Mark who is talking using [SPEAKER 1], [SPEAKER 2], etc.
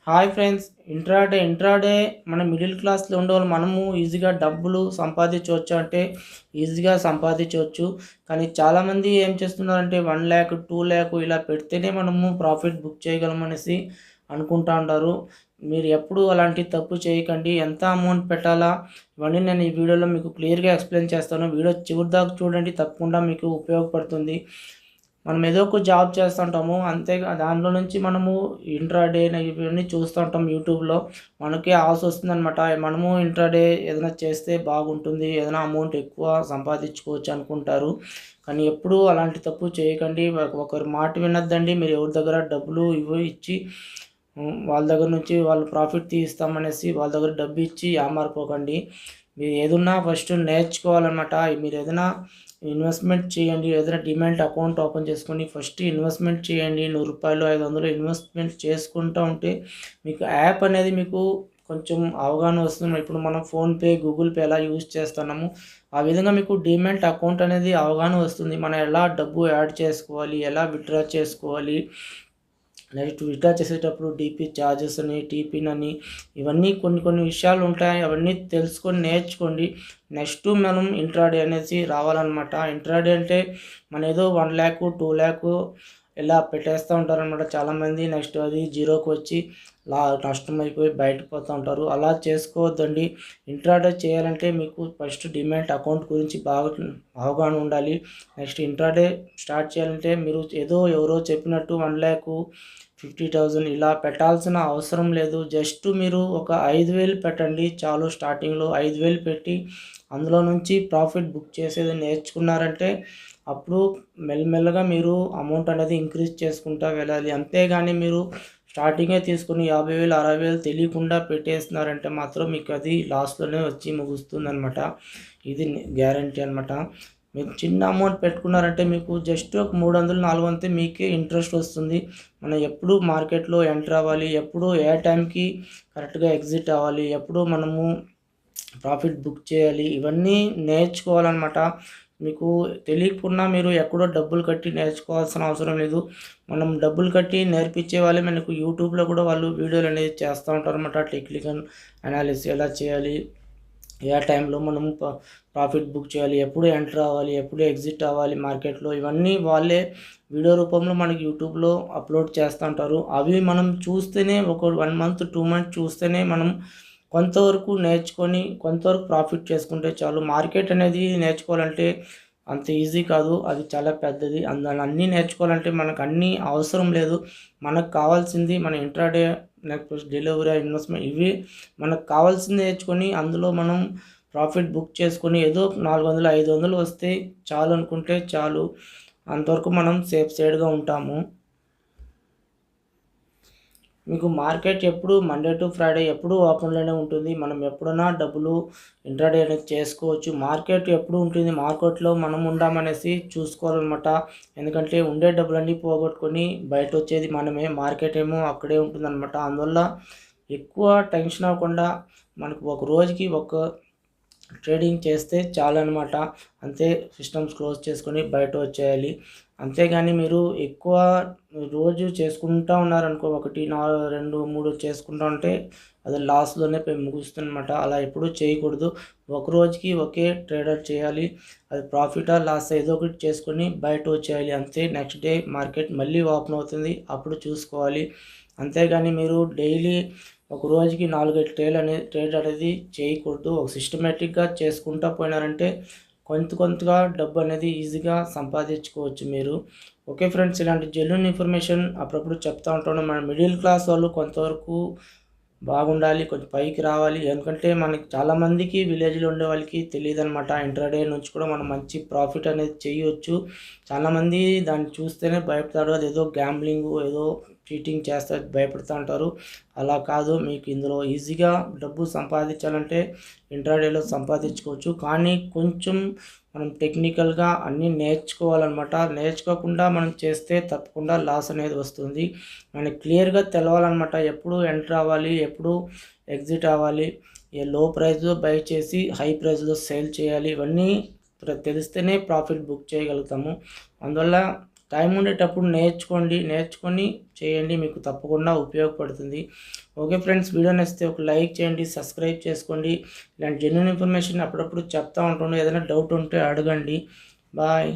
[SPEAKER 1] Hi friends, intraday మన middle క్లాస్లో ఉండేవాళ్ళు మనము ఈజీగా డబ్బులు సంపాదించవచ్చు అంటే ఈజీగా సంపాదించవచ్చు. కానీ చాలామంది ఏం చేస్తున్నారంటే 1,00,000 2,00,000 ఇలా పెడితేనే మనము ప్రాఫిట్ బుక్ చేయగలం అనేసి అనుకుంటా ఉంటారు. మీరు ఎప్పుడు అలాంటి తప్పు చేయకండి. ఎంత అమౌంట్ పెట్టాలా ఇవన్నీ నేను ఈ వీడియోలో మీకు క్లియర్గా ఎక్స్ప్లెయిన్ చేస్తాను. వీడియో చివరి దాకా చూడండి, తప్పకుండా మీకు ఉపయోగపడుతుంది. మనం ఏదో ఒక జాబ్ చేస్తుంటాము, అంతే దాంట్లో నుంచి మనము ఇంట్రాడే ఇవన్నీ చూస్తూ ఉంటాం యూట్యూబ్లో. మనకే ఆశ వస్తుందనమాట, మనము ఇంట్రాడే ఏదైనా చేస్తే బాగుంటుంది, ఏదైనా అమౌంట్ ఎక్కువ సంపాదించుకోవచ్చు అనుకుంటారు. కానీ ఎప్పుడూ అలాంటి తప్పు చేయకండి. ఒకరి మాట వినొద్దండి. మీరు ఎవరి దగ్గర డబ్బులు ఇచ్చి వాళ్ళ దగ్గర నుంచి వాళ్ళు ప్రాఫిట్ తీస్తామనేసి వాళ్ళ దగ్గర డబ్బు ఇచ్చి ఏమారిపోకండి. మీరు ఏదున్నా ఫస్ట్ నేర్చుకోవాలన్నమాట. మీరు ఏదైనా ఇన్వెస్ట్మెంట్ చేయండి. ఏదైనా డిమాట్ అకౌంట్ ఓపెన్ చేసుకొని ఫస్ట్ ఇన్వెస్ట్మెంట్ చేయండి. రూ. 100, 500 ఇన్వెస్ట్మెంట్ చేసుకుంటూ ఉంటే మీకు యాప్ అనేది మీకు కొంచెం అవగాహన వస్తుంది. ఇప్పుడు మనం ఫోన్పే, గూగుల్ పే ఎలా యూజ్ చేస్తున్నాము, ఆ విధంగా మీకు డిమాట్ అకౌంట్ అనేది అవగాహన వస్తుంది. మనం ఎలా డబ్బు యాడ్ చేసుకోవాలి, ఎలా విత్డ్రా చేసుకోవాలి, నెక్స్ట్ విత్డ్రా చేసేటప్పుడు డీపీ ఛార్జెస్ అని, టీపిన్ అని, ఇవన్నీ కొన్ని విషయాలు ఉంటాయి. అవన్నీ తెలుసుకొని నేర్చుకోండి. నెక్స్ట్ మనం ఇంట్రాడే అనేసి రావాలన్నమాట. ఇంట్రాడే అంటే మన ఏదో 1,00,000 2,00,000 ఇలా పెట్టేస్తూ ఉంటారనమాట చాలామంది. నెక్స్ట్ అది జీరోకి వచ్చి నష్టం అయిపోయి బయటకు పోతూ ఉంటారు. అలా చేసుకోవద్దండి. ఇంట్రాడే చేయాలంటే మీకు ఫస్ట్ డిమాట్ అకౌంట్ గురించి బాగా అవగాహన ఉండాలి. నెక్స్ట్ ఇంట్రాడే స్టార్ట్ చేయాలంటే మీరు ఏదో ఎవరో చెప్పినట్టు 1,00,000 50,000 ఇలా పెట్టాల్సిన అవసరం లేదు. జస్ట్ మీరు ఒక 5,000 పెట్టండి చాలు. స్టార్టింగ్లో 5,000 పెట్టి అందులో నుంచి ప్రాఫిట్ బుక్ చేసేది నేర్చుకున్నారంటే అప్పుడు మెల్లమెల్లగా మీరు అమౌంట్ అనేది ఇంక్రీజ్ చేసుకుంటూ వెళ్ళాలి. అంతేగాని మీరు స్టార్టింగే తీసుకుని 50,000 60,000 తెలియకుండా పెట్టేస్తున్నారంటే మాత్రం మీకు అది లాస్లోనే వచ్చి ముగుస్తుందన్నమాట. ఇది గ్యారంటీ అనమాట. మీరు చిన్న అమౌంట్ పెట్టుకున్నారంటే మీకు జస్ట్ ఒక 300 400 మీకే ఇంట్రెస్ట్ వస్తుంది. మనం ఎప్పుడు మార్కెట్లో ఎంటర్ అవ్వాలి, ఎప్పుడు ఏ టైంకి కరెక్ట్గా ఎగ్జిట్ అవ్వాలి, ఎప్పుడు మనము ప్రాఫిట్ బుక్ చేయాలి, ఇవన్నీ నేర్చుకోవాలన్నమాట. మీకు తెలియకుండా మీరు ఎక్కడో డబ్బులు కట్టి నేర్చుకోవాల్సిన అవసరం లేదు. మనం డబ్బులు కట్టి నేర్పించే వాళ్ళే మనకు యూట్యూబ్లో కూడా వాళ్ళు వీడియోలు అనేది చేస్తూ ఉంటారు అన్నమాట. టెక్నికల్ అనాలిసిస్ ఎలా చేయాలి, ఏ టైంలో మనం ప్రాఫిట్ బుక్ చేయాలి, ఎప్పుడు ఎంటర్ అవ్వాలి, ఎప్పుడు ఎగ్జిట్ అవ్వాలి మార్కెట్లో, ఇవన్నీ వాళ్ళే వీడియో రూపంలో మనకి యూట్యూబ్లో అప్లోడ్ చేస్తూ ఉంటారు. అవి మనం చూస్తేనే ఒక 1 మంత్ 2 మంత్ చూస్తేనే మనం కొంతవరకు నేర్చుకొని కొంతవరకు ప్రాఫిట్ చేసుకుంటే చాలు. మార్కెట్ అనేది నేర్చుకోవాలంటే అంత ఈజీ కాదు, అది చాలా పెద్దది. అందులో అన్నీ నేర్చుకోవాలంటే మనకు అన్నీ అవసరం లేదు. మనకు కావాల్సింది మన ఇంట్రాడే, నెక్స్ట్ డెలివరీ, ఇన్వెస్ట్మెంట్, ఇవి మనకు కావాల్సింది నేర్చుకొని అందులో మనం ప్రాఫిట్ బుక్ చేసుకొని ఏదో 400 500 వస్తే చాలు అనుకుంటే చాలు. అంతవరకు మనం సేఫ్ సైడ్గా ఉంటాము. మీకు మార్కెట్ ఎప్పుడు మండే టు ఫ్రైడే ఎప్పుడు ఓపెన్లోనే ఉంటుంది. మనం ఎప్పుడైనా డబ్బులు ఇంట్రాడే అనేది చేసుకోవచ్చు. మార్కెట్ ఎప్పుడు ఉంటుంది, మార్కెట్లో మనం ఉండామనేసి చూసుకోవాలన్నమాట. ఎందుకంటే ఉండే డబ్బులన్నీ పోగొట్టుకొని బయట వచ్చేది మనమే, మార్కెట్ ఏమో అక్కడే ఉంటుందన్నమాట. అందువల్ల ఎక్కువ టెన్షన్ అవ్వకుండా మనకు ఒక రోజుకి ఒక ట్రేడింగ్ చేస్తే చాలన్నమాట. అంతే, సిస్టమ్స్ క్లోజ్ చేసుకొని బయట వచ్చేయాలి. అంతేగాని మీరు ఎక్కువ రోజు చేసుకుంటూ ఉన్నారనుకో, 1 2 3 చేసుకుంటూ ఉంటే అది లాస్లోనే పోయి ముగుస్తుందన్నమాట. అలా ఎప్పుడూ చేయకూడదు. ఒక రోజుకి ఒకే ట్రేడర్ చేయాలి. అది ప్రాఫిటా లాస్ ఏదో ఒకటి చేసుకొని బయట వచ్చేయాలి. అంతే, నెక్స్ట్ డే మార్కెట్ మళ్ళీ ఓపెన్ అవుతుంది, అప్పుడు చూసుకోవాలి. అంతేగాని మీరు డైలీ ఒక రోజుకి 4 ట్రేడ్ అనేది చేయకూడదు. ఒక సిస్టమేటిక్గా చేసుకుంటూ పోయినారంటే కొంతగా డబ్బు అనేది ఈజీగా సంపాదించుకోవచ్చు మీరు. ఓకే ఫ్రెండ్స్, ఇలాంటి జెన్యూన్ ఇన్ఫర్మేషన్ అప్పుడప్పుడు చెప్తూ ఉంటాను. మన మిడిల్ క్లాస్ వాళ్ళు కొంతవరకు బాగుండాలి, కొంచెం పైకి రావాలి. ఎందుకంటే మనకి చాలామందికి విలేజ్లో ఉండే వాళ్ళకి తెలియదన్నమాట. ఇంట్రాడే నుంచి కూడా మనం మంచి ప్రాఫిట్ అనేది చేయవచ్చు. చాలామంది దాన్ని చూస్తేనే భయపడతారు. అదేదో గ్యాంబ్లింగ్, ఏదో చీటింగ్ చేస్తే భయపడుతూ ఉంటారు. అలా కాదు, మీకు ఇందులో ఈజీగా డబ్బు సంపాదించాలంటే ఇంట్రాడేలో సంపాదించుకోవచ్చు. కానీ కొంచెం మనం టెక్నికల్గా అన్నీ నేర్చుకోవాలన్నమాట. నేర్చుకోకుండా మనం చేస్తే తప్పకుండా లాస్ అనేది వస్తుంది. మనకి క్లియర్గా తెలవాలన్నమాట, ఎప్పుడు ఎంటర్ అవ్వాలి, ఎప్పుడు ఎగ్జిట్ అవ్వాలి, ఏ లో ప్రైస్లో బై చేసి హై ప్రైస్లో సేల్ చేయాలి. ఇవన్నీ తెలిస్తేనే ప్రాఫిట్ బుక్ చేయగలుగుతాము. అందువల్ల టైం ఉండేటప్పుడు నేర్చుకొని చేయండి, మీకు తప్పకుండా ఉపయోగపడుతుంది. ఓకే ఫ్రెండ్స్, వీడియో నచ్చితే ఒక లైక్ చేయండి, సబ్స్క్రైబ్ చేసుకోండి. ఇలాంటి జెన్యూన్ ఇన్ఫర్మేషన్ అప్పుడప్పుడు చెప్తా ఉంటాను. ఏదైనా డౌట్ ఉంటే అడగండి. బాయ్.